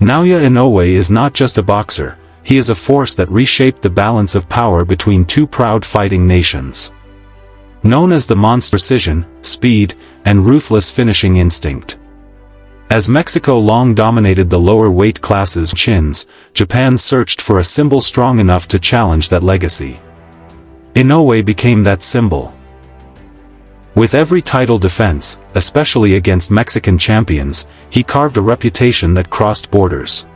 Naoya Inoue is not just a boxer, he is a force that reshaped the balance of power between two proud fighting nations. Known as the monster, precision, speed, and ruthless finishing instinct. As Mexico long dominated the lower weight classes chins, Japan searched for a symbol strong enough to challenge that legacy. Inoue became that symbol. With every title defense, especially against Mexican champions, he carved a reputation that crossed borders.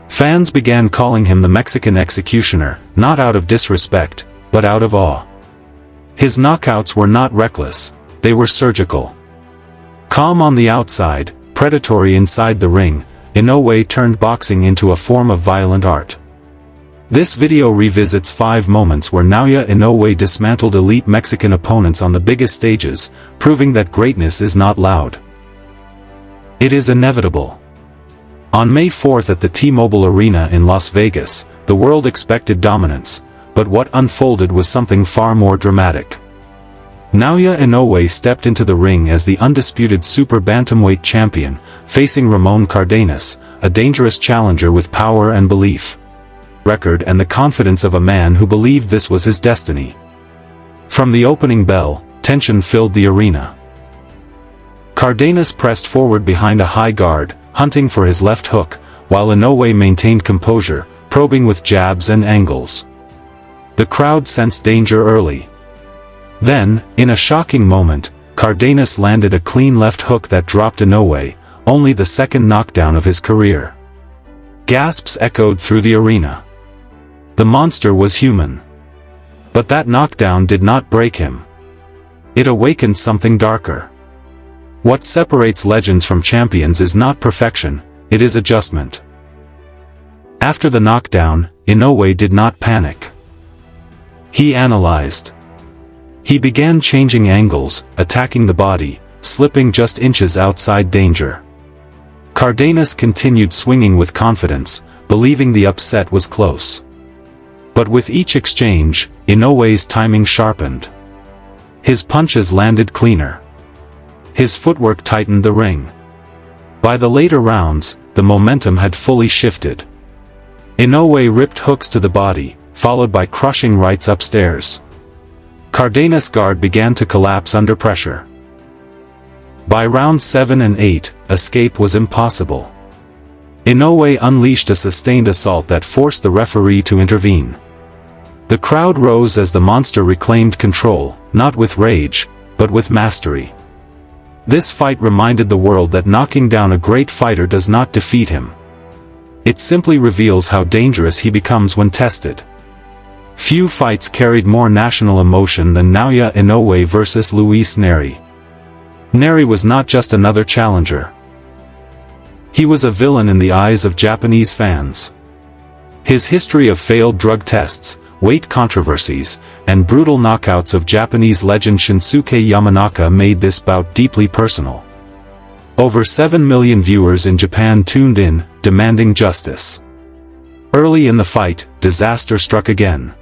Fans began calling him the Mexican executioner, not out of disrespect, but out of awe. His knockouts were not reckless, they were surgical. Calm on the outside, predatory inside the ring, Inoue turned boxing into a form of violent art. This video revisits 5 moments where Naoya Inoue dismantled elite Mexican opponents on the biggest stages, proving that greatness is not loud. It is inevitable. On May 4th at the T-Mobile Arena in Las Vegas, the world expected dominance, but what unfolded was something far more dramatic. Naoya Inoue stepped into the ring as the undisputed super bantamweight champion, facing Ramon Cardenas, a dangerous challenger with power and belief. Record and the confidence of a man who believed this was his destiny. From the opening bell, tension filled the arena. Cardenas pressed forward behind a high guard, hunting for his left hook, while Inoue maintained composure, probing with jabs and angles. The crowd sensed danger early. Then, in a shocking moment, Cardenas landed a clean left hook that dropped Inoue, only the second knockdown of his career. Gasps echoed through the arena. The monster was human. But that knockdown did not break him. It awakened something darker. What separates legends from champions is not perfection, it is adjustment. After the knockdown, Inoue did not panic. He analyzed. He began changing angles, attacking the body, slipping just inches outside danger. Cardenas continued swinging with confidence, believing the upset was close. But with each exchange, Inoue's timing sharpened. His punches landed cleaner. His footwork tightened the ring. By the later rounds, the momentum had fully shifted. Inoue ripped hooks to the body, followed by crushing rights upstairs. Cardenas' guard began to collapse under pressure. By rounds 7 and 8, escape was impossible. Inoue unleashed a sustained assault that forced the referee to intervene. The crowd rose as the monster reclaimed control, not with rage, but with mastery. This fight reminded the world that knocking down a great fighter does not defeat him. It simply reveals how dangerous he becomes when tested. Few fights carried more national emotion than Naoya Inoue versus Luis Neri. Neri was not just another challenger. He was a villain in the eyes of Japanese fans. His history of failed drug tests, weight controversies, and brutal knockouts of Japanese legend Shinsuke Yamanaka made this bout deeply personal. Over 7 million viewers in Japan tuned in, demanding justice. Early in the fight, disaster struck again.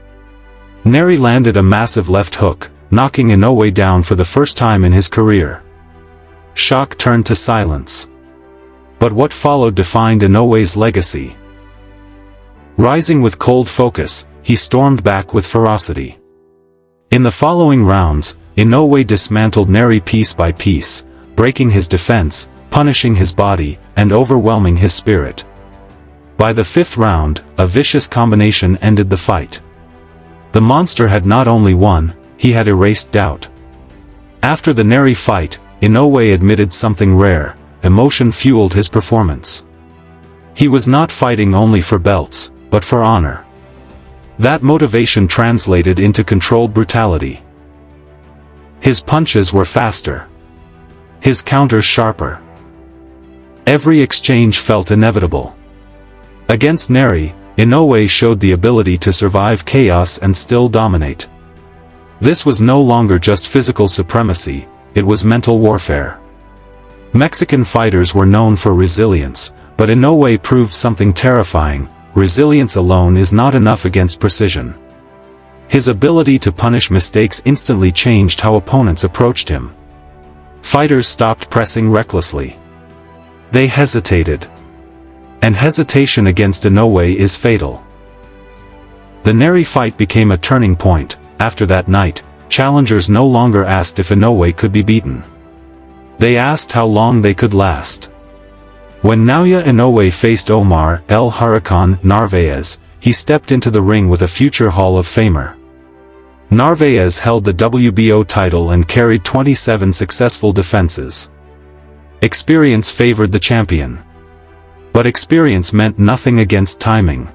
Neri landed a massive left hook, knocking Inoue down for the first time in his career. Shock turned to silence. But what followed defined Inoue's legacy. Rising with cold focus, he stormed back with ferocity. In the following rounds, Inoue dismantled Neri piece by piece, breaking his defense, punishing his body, and overwhelming his spirit. By the 5th round, a vicious combination ended the fight. The monster had not only won, he had erased doubt. After the Neri fight, Inoue admitted something rare: emotion fueled his performance. He was not fighting only for belts, but for honor. That motivation translated into controlled brutality. His punches were faster. His counters sharper. Every exchange felt inevitable. Against Neri, Inoue showed the ability to survive chaos and still dominate. This was no longer just physical supremacy, it was mental warfare. Mexican fighters were known for resilience, but Inoue proved something terrifying: resilience alone is not enough against precision. His ability to punish mistakes instantly changed how opponents approached him. Fighters stopped pressing recklessly. They hesitated. And hesitation against Inoue is fatal. The Neri fight became a turning point. After that night, challengers no longer asked if Inoue could be beaten. They asked how long they could last. When Naoya Inoue faced Omar El Huracan Narvaez, he stepped into the ring with a future Hall of Famer. Narvaez held the WBO title and carried 27 successful defenses. Experience favored the champion. But experience meant nothing against timing.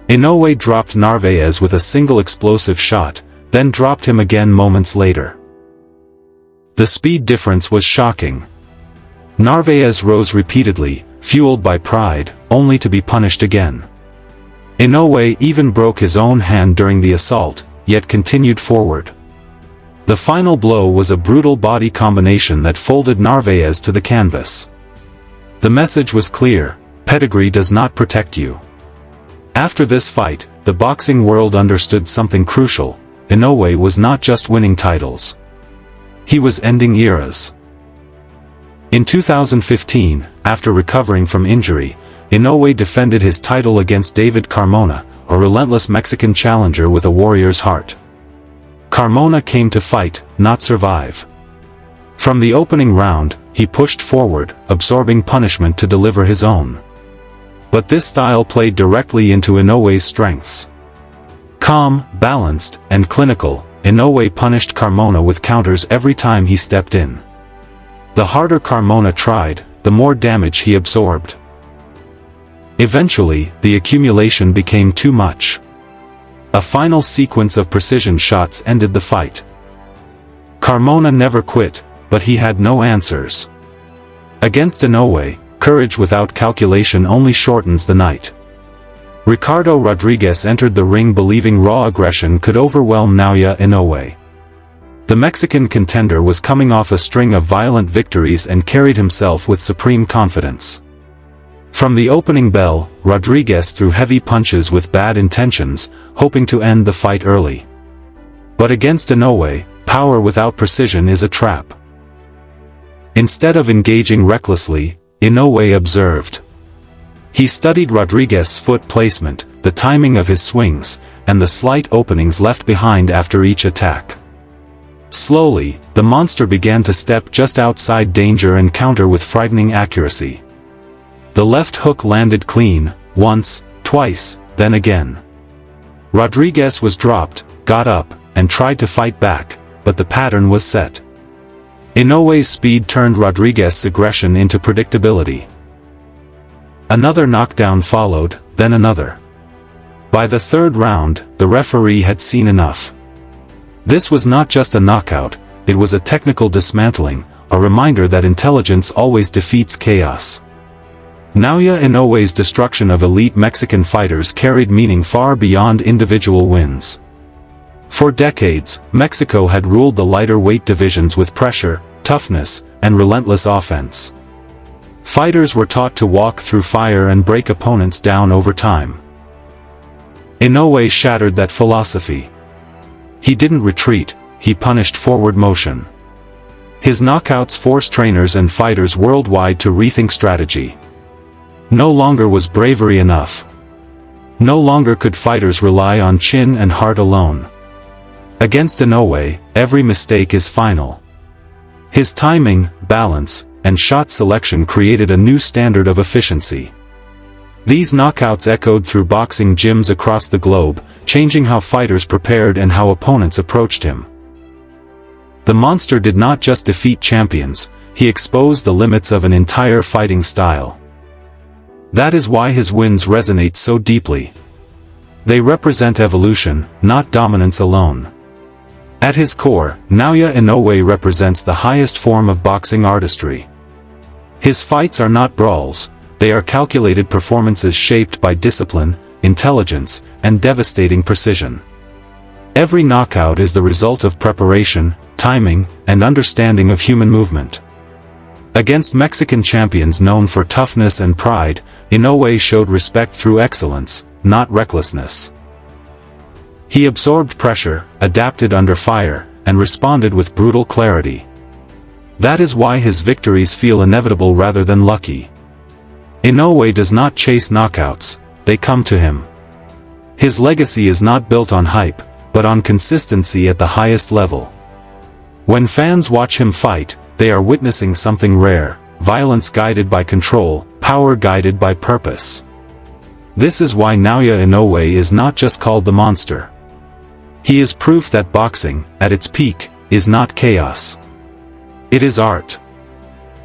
Inoue dropped Narvaez with a single explosive shot, then dropped him again moments later. The speed difference was shocking. Narvaez rose repeatedly, fueled by pride, only to be punished again. Inoue even broke his own hand during the assault, yet continued forward. The final blow was a brutal body combination that folded Narvaez to the canvas. The message was clear: pedigree does not protect you. After this fight, the boxing world understood something crucial: Inoue was not just winning titles. He was ending eras. In 2015, after recovering from injury, Inoue defended his title against David Carmona, a relentless Mexican challenger with a warrior's heart. Carmona came to fight, not survive. From the opening round, he pushed forward, absorbing punishment to deliver his own. But this style played directly into Inoue's strengths. Calm, balanced, and clinical, Inoue punished Carmona with counters every time he stepped in. The harder Carmona tried, the more damage he absorbed. Eventually, the accumulation became too much. A final sequence of precision shots ended the fight. Carmona never quit, but he had no answers. Against Inoue, courage without calculation only shortens the night. Ricardo Rodriguez entered the ring believing raw aggression could overwhelm Naoya Inoue. The Mexican contender was coming off a string of violent victories and carried himself with supreme confidence. From the opening bell, Rodriguez threw heavy punches with bad intentions, hoping to end the fight early. But against Inoue, power without precision is a trap. Instead of engaging recklessly, Inoue observed. He studied Rodriguez's foot placement, the timing of his swings, and the slight openings left behind after each attack. Slowly, the monster began to step just outside danger and counter with frightening accuracy. The left hook landed clean, once, twice, then again. Rodriguez was dropped, got up, and tried to fight back, but the pattern was set. Inoue's speed turned Rodriguez's aggression into predictability. Another knockdown followed, then another. By the third round, the referee had seen enough. This was not just a knockout, it was a technical dismantling, a reminder that intelligence always defeats chaos. Naoya Inoue's destruction of elite Mexican fighters carried meaning far beyond individual wins. For decades, Mexico had ruled the lighter weight divisions with pressure, toughness, and relentless offense. Fighters were taught to walk through fire and break opponents down over time. Inoue shattered that philosophy. He didn't retreat, he punished forward motion. His knockouts forced trainers and fighters worldwide to rethink strategy. No longer was bravery enough. No longer could fighters rely on chin and heart alone. Against Inoue, every mistake is final. His timing, balance, and shot selection created a new standard of efficiency. These knockouts echoed through boxing gyms across the globe, changing how fighters prepared and how opponents approached him. The monster did not just defeat champions, he exposed the limits of an entire fighting style. That is why his wins resonate so deeply. They represent evolution, not dominance alone. At his core, Naoya Inoue represents the highest form of boxing artistry. His fights are not brawls, they are calculated performances shaped by discipline, intelligence, and devastating precision. Every knockout is the result of preparation, timing, and understanding of human movement. Against Mexican champions known for toughness and pride, Inoue showed respect through excellence, not recklessness. He absorbed pressure, adapted under fire, and responded with brutal clarity. That is why his victories feel inevitable rather than lucky. Inoue does not chase knockouts, they come to him. His legacy is not built on hype, but on consistency at the highest level. When fans watch him fight, they are witnessing something rare, violence guided by control, power guided by purpose. This is why Naoya Inoue is not just called the monster. He is proof that boxing, at its peak, is not chaos. It is art.